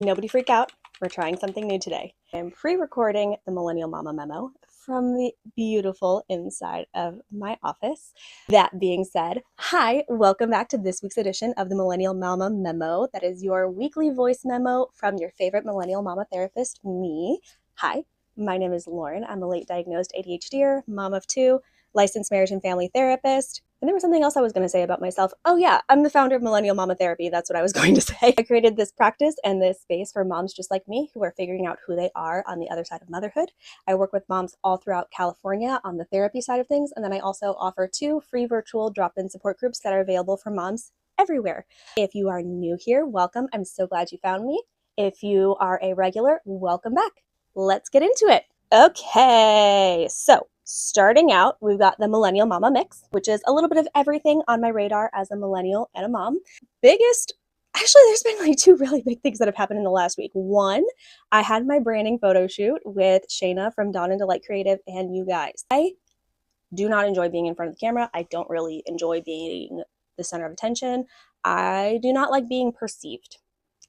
Nobody freak out. We're trying something new today. I'm pre-recording the Millennial Mama Memo from the beautiful inside of my office. That being said, hi, welcome back to this week's edition of the Millennial Mama Memo. That is your weekly voice memo from your favorite millennial mama therapist, me. Hi, my name is Lauren. I'm a late diagnosed ADHDer, mom of two, licensed marriage and family therapist. And there was something else I was going to say about myself. Oh yeah, I'm the founder of Millennial Mama Therapy. That's what I was going to say. I created this practice and this space for moms just like me who are figuring out who they are on the other side of motherhood. I work with moms all throughout California on the therapy side of things. And then I also offer 2 free virtual drop-in support groups that are available for moms everywhere. If you are new here, welcome. I'm so glad you found me. If you are a regular, welcome back. Let's get into it. Okay, so starting out, we've got the Millennial Mama Mix, which is a little bit of everything on my radar as a millennial and a mom. Actually, there's been like 2 really big things that have happened in the last week. One, I had my branding photo shoot with Shayna from Dawn and Delight Creative and you guys. I do not enjoy being in front of the camera. I don't really enjoy being the center of attention. I do not like being perceived.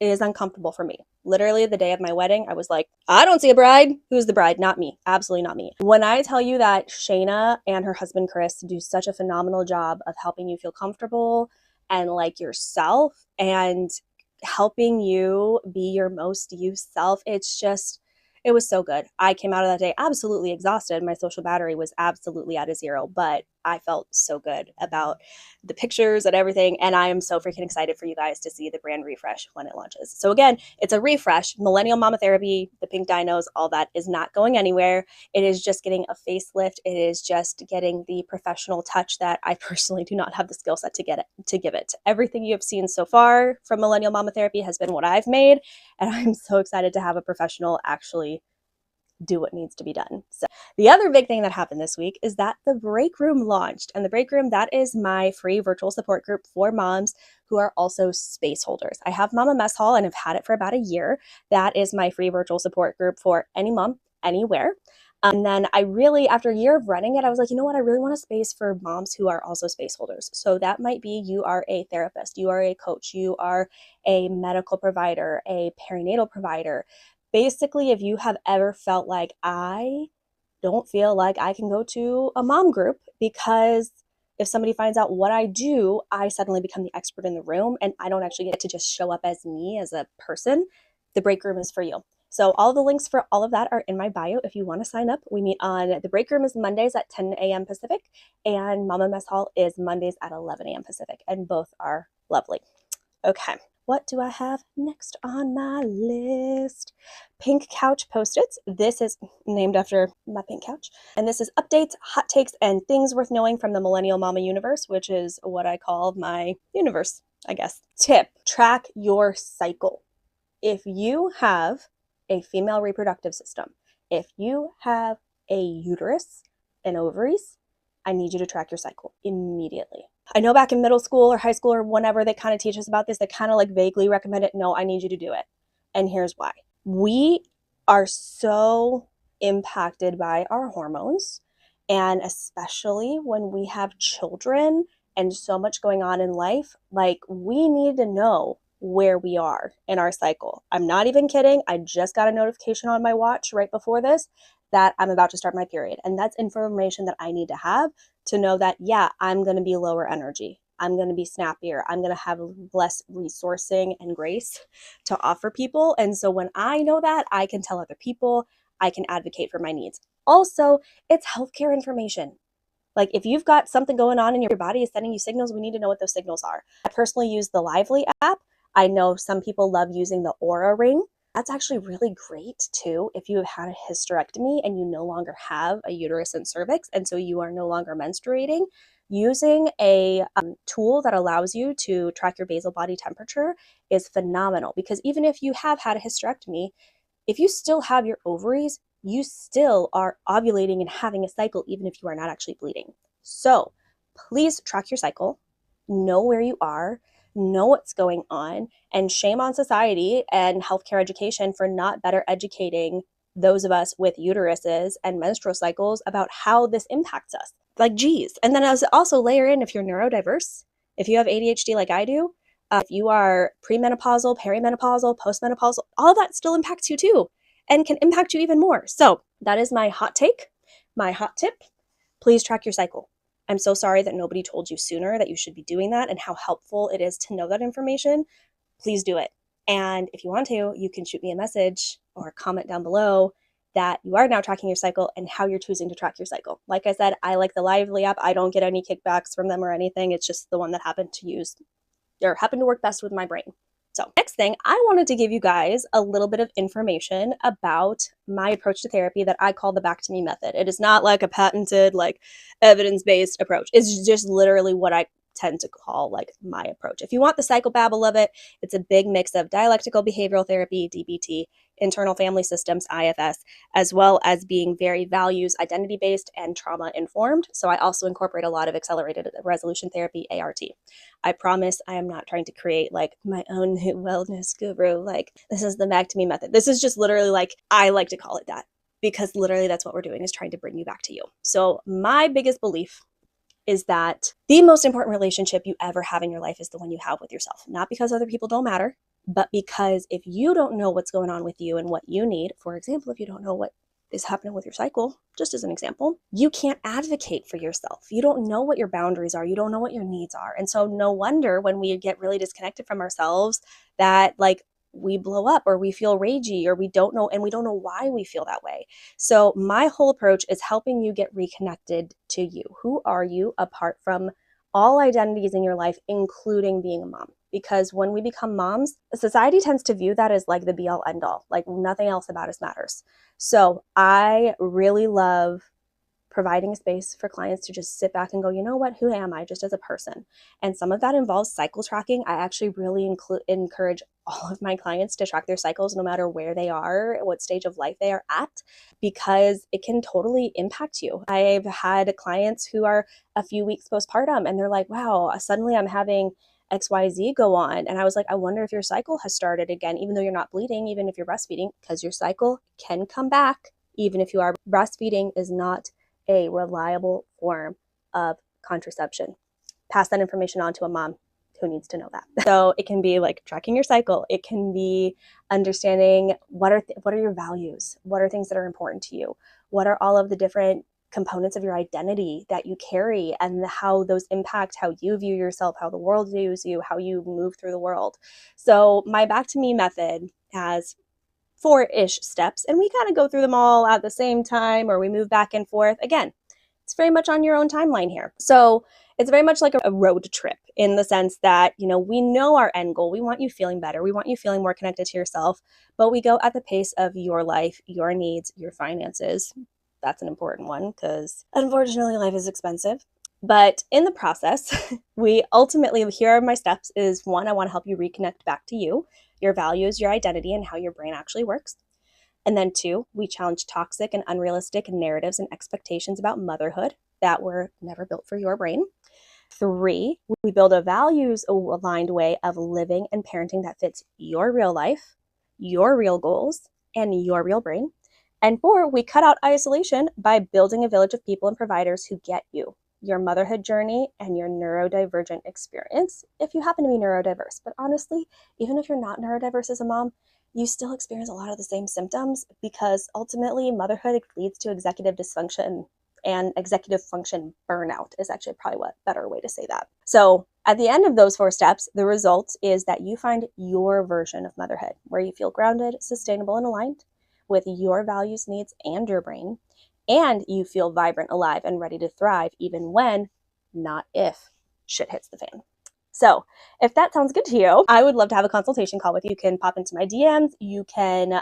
It is uncomfortable for me. Literally the day of my wedding, I was like, I don't see a bride. Who's the bride? Not me. Absolutely not me. When I tell you that Shayna and her husband, Chris, do such a phenomenal job of helping you feel comfortable and like yourself and helping you be your most you self, it was so good. I came out of that day absolutely exhausted. My social battery was absolutely at a 0, but I felt so good about the pictures and everything. And I am so freaking excited for you guys to see the brand refresh when it launches. So again, it's a refresh. Millennial Mama Therapy, the pink dinos, all that is not going anywhere. It is just getting a facelift. It is just getting the professional touch that I personally do not have the skill set to give it. Everything you have seen so far from Millennial Mama Therapy has been what I've made. And I'm so excited to have a professional actually do what needs to be done. So the other big thing that happened this week is that the Break Room launched. And the Break Room, that is my free virtual support group for moms who are also space holders. I have Mama Mess Hall and have had it for about a year. That is my free virtual support group for any mom, anywhere. And then after a year of running it, I was like, you know what? I really want a space for moms who are also space holders. So that might be you are a therapist, you are a coach, you are a medical provider, a perinatal provider. Basically, if you have ever felt like I don't feel like I can go to a mom group because if somebody finds out what I do, I suddenly become the expert in the room and I don't actually get to just show up as me as a person, the Break Room is for you. So all the links for all of that are in my bio if you want to sign up. We meet on the Break Room is Mondays at 10 a.m. Pacific and Mama Mess Hall is Mondays at 11 a.m. Pacific, and both are lovely. Okay. What do I have next on my list? Pink couch post-its. This is named after my pink couch. And this is updates, hot takes, and things worth knowing from the Millennial Mama universe, which is what I call my universe, I guess. Tip, track your cycle. If you have a female reproductive system, if you have a uterus and ovaries, I need you to track your cycle immediately. I know back in middle school or high school or whenever they kind of teach us about this, they kind of like vaguely recommend it. No, I need you to do it. And here's why. We are so impacted by our hormones, and especially when we have children and so much going on in life, like we need to know where we are in our cycle. I'm not even kidding. I just got a notification on my watch right before this that I'm about to start my period. And that's information that I need to have to know that, yeah, I'm going to be lower energy. I'm going to be snappier. I'm going to have less resourcing and grace to offer people. And so when I know that, I can tell other people, I can advocate for my needs. Also, it's healthcare information. Like if you've got something going on and your body is sending you signals, we need to know what those signals are. I personally use the Lively app. I know some people love using the Aura Ring. That's actually really great too if you have had a hysterectomy and you no longer have a uterus and cervix, and so you are no longer menstruating. Using a tool that allows you to track your basal body temperature is phenomenal, because even if you have had a hysterectomy, if you still have your ovaries, you still are ovulating and having a cycle even if you are not actually bleeding. So please track your cycle, know where you are, know what's going on, and shame on society and healthcare education for not better educating those of us with uteruses and menstrual cycles about how this impacts us. Like, geez. And then also layer in, if you're neurodiverse, if you have ADHD like I do, If you are premenopausal, perimenopausal, postmenopausal, all of that still impacts you too and can impact you even more. So that is my hot take, my hot tip. Please track your cycle. I'm so sorry that nobody told you sooner that you should be doing that and how helpful it is to know that information. Please do it. And if you want to, you can shoot me a message or comment down below that you are now tracking your cycle and how you're choosing to track your cycle. Like I said, I like the Lively app. I don't get any kickbacks from them or anything. It's just the one that happened to work best with my brain. So next thing, I wanted to give you guys a little bit of information about my approach to therapy that I call the back to me method. It is not like a patented, like evidence-based approach. It's just literally what I tend to call like my approach. If you want the psychobabble of it, it's a big mix of dialectical behavioral therapy, DBT, internal family systems, IFS, as well as being very values, identity-based, and trauma-informed. So I also incorporate a lot of accelerated resolution therapy, ART. I promise I am not trying to create like my own wellness guru. Like this is the back to me method. This is just literally like, I like to call it that because literally that's what we're doing is trying to bring you back to you. So my biggest belief is that the most important relationship you ever have in your life is the one you have with yourself. Not because other people don't matter, but because if you don't know what's going on with you and what you need, for example, if you don't know what is happening with your cycle, just as an example, you can't advocate for yourself. You don't know what your boundaries are. You don't know what your needs are. And so no wonder when we get really disconnected from ourselves that like we blow up or we feel ragey or we don't know why we feel that way. So my whole approach is helping you get reconnected to you. Who are you apart from all identities in your life, including being a mom? Because when we become moms, society tends to view that as like the be all end all, like nothing else about us matters. So I really love providing a space for clients to just sit back and go, you know what, who am I just as a person? And some of that involves cycle tracking. I actually really encourage all of my clients to track their cycles no matter where they are, what stage of life they are at, because it can totally impact you. I've had clients who are a few weeks postpartum and they're like, wow, suddenly I'm having XYZ go on. And I was like, I wonder if your cycle has started again, even though you're not bleeding, even if you're breastfeeding, because your cycle can come back, even if you are. Breastfeeding is not a reliable form of contraception. Pass that information on to a mom who needs to know that. So it can be like tracking your cycle. It can be understanding what are your values? What are things that are important to you? What are all of the different components of your identity that you carry and how those impact how you view yourself, how the world views you, how you move through the world. So my back to me method has 4-ish steps, and we kind of go through them all at the same time, or we move back and forth. Again, it's very much on your own timeline here. So it's very much like a road trip in the sense that, you know, we know our end goal. We want you feeling better. We want you feeling more connected to yourself, but we go at the pace of your life, your needs, your finances. That's an important one because unfortunately life is expensive. But in the process, we ultimately, here are my steps is 1, I want to help you reconnect back to you, your values, your identity, and how your brain actually works. And then 2, we challenge toxic and unrealistic narratives and expectations about motherhood that were never built for your brain. 3, we build a values-aligned way of living and parenting that fits your real life, your real goals, and your real brain. And 4, we cut out isolation by building a village of people and providers who get you, your motherhood journey, and your neurodivergent experience, if you happen to be neurodiverse. But honestly, even if you're not neurodiverse as a mom, you still experience a lot of the same symptoms because ultimately motherhood leads to executive dysfunction, and executive function burnout is actually probably what better way to say that. So at the end of those 4 steps, the result is that you find your version of motherhood where you feel grounded, sustainable, and aligned with your values, needs, and your brain, and you feel vibrant, alive, and ready to thrive even when, not if, shit hits the fan. So if that sounds good to you, I would love to have a consultation call with you. You can pop into my DMs. You can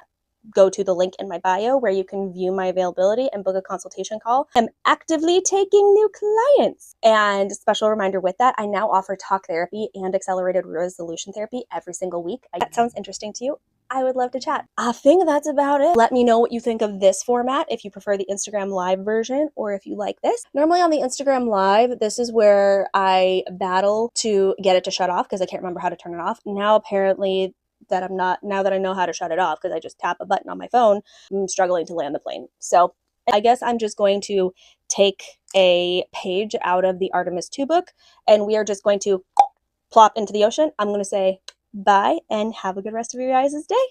go to the link in my bio where you can view my availability and book a consultation call. I'm actively taking new clients. And special reminder with that, I now offer talk therapy and accelerated resolution therapy every single week. If that sounds interesting to you, I would love to chat. I think that's about it. Let me know what you think of this format, if you prefer the Instagram Live version or if you like this. Normally on the Instagram Live, this is where I battle to get it to shut off because I can't remember how to turn it off. Now apparently now that I know how to shut it off because I just tap a button on my phone, I'm struggling to land the plane. So I guess I'm just going to take a page out of the Artemis 2 book and we are just going to plop into the ocean. I'm going to say bye and have a good rest of your guys' day.